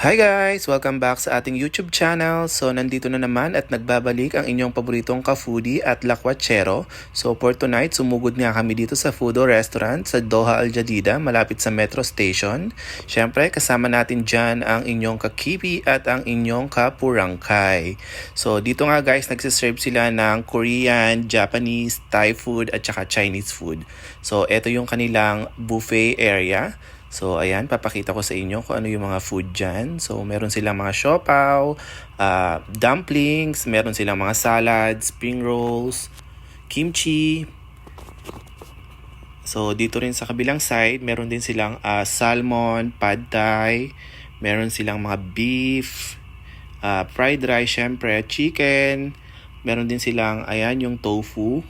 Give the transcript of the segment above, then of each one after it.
Hi guys! Welcome back sa ating YouTube channel. So nandito na naman at nagbabalik ang inyong paboritong ka-foodie at lakwachero. So for tonight, sumugod nga kami dito sa Foodo Restaurant sa Doha Al Jadida malapit sa Metro Station. Siyempre kasama natin dyan ang inyong kakipi at ang inyong kapurangkay. So dito nga guys, nagsiserve sila ng Korean, Japanese, Thai food at saka Chinese food. So ito yung kanilang buffet area. So, ayan, papakita ko sa inyo kung ano yung mga food dyan. So, meron silang mga siopaw, dumplings, meron silang mga salads, spring rolls, kimchi. So, dito rin sa kabilang side, meron din silang salmon, pad thai, meron silang mga beef, fried rice, syempre, chicken, meron din silang, ayan, yung tofu.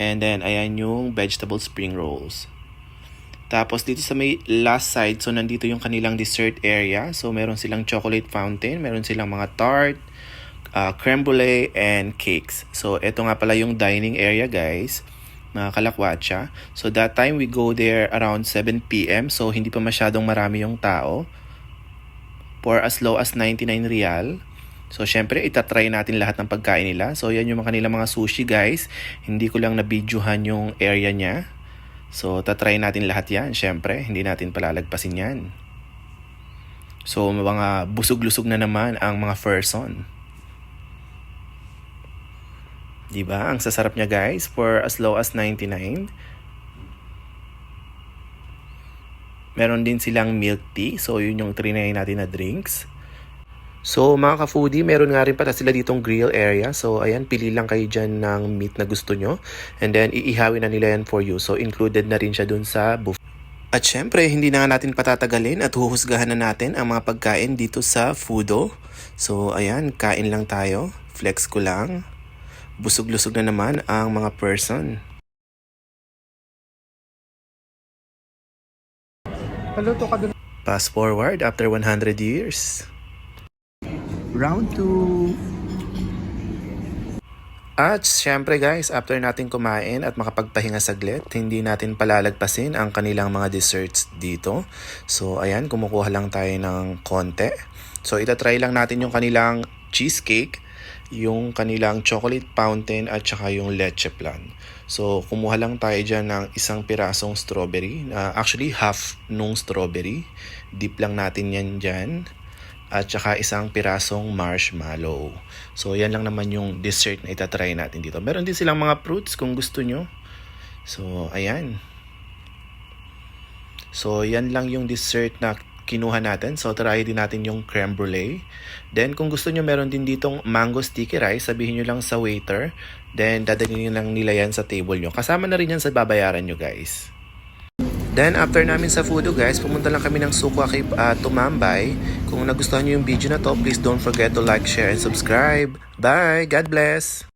And then, ayan yung vegetable spring rolls. Tapos dito sa may last side, so nandito yung kanilang dessert area. So meron silang chocolate fountain, meron silang mga tart, creme brulee, and cakes. So ito nga pala yung dining area guys, mga kalakwatsa. So that time we go there around 7 PM. So hindi pa masyadong marami yung tao. For as low as 99 real. So syempre itatry natin lahat ng pagkain nila. So yan yung kanilang mga sushi guys. Hindi ko lang na-videohan yung area niya. So, tatry natin lahat yan. Siyempre, hindi natin palalagpasin yan. So, mga busog-lusog na naman ang mga person. Diba? Ang sasarap niya guys for as low as 99. Meron din silang milk tea. So, yun yung trinay natin na drinks. So mga ka-foodie, meron nga rin pala sila ditong grill area. So ayan, pili lang kayo dyan ng meat na gusto nyo. And then iihawin na nila yan for you. So included na rin siya dun sa buffet. At syempre, hindi na nga natin patatagalin at huhusgahan na natin ang mga pagkain dito sa Foodo. So ayan, kain lang tayo. Flex ko lang. Busog-lusog na naman ang mga person. Fast forward after 100 years. Round 2. At syempre guys, after natin kumain at makapagpahinga saglit, hindi natin palalagpasin ang kanilang mga desserts dito. So ayan, kumukuha lang tayo ng konti. So itatry lang natin yung kanilang cheesecake, yung kanilang chocolate fountain at saka yung leche flan. So kumuha lang tayo dyan ng isang pirasong strawberry. Actually half nung strawberry. Dip lang natin yan dyan. At saka isang pirasong marshmallow. So yan lang naman yung dessert na itatry natin dito. Meron din silang mga fruits kung gusto nyo. So ayan. So yan lang yung dessert na kinuha natin. So try din natin yung creme brulee. Then kung gusto nyo meron din ditong mango sticky rice. Sabihin nyo lang sa waiter. Then dadalhin lang nila yan sa table nyo. Kasama na rin yan sa babayaran nyo guys. Then after namin sa Foodo guys, pumunta lang kami ng Sukwakip tumambay. Kung nagustuhan nyo yung video na to, please don't forget to like, share, and subscribe. Bye! God bless!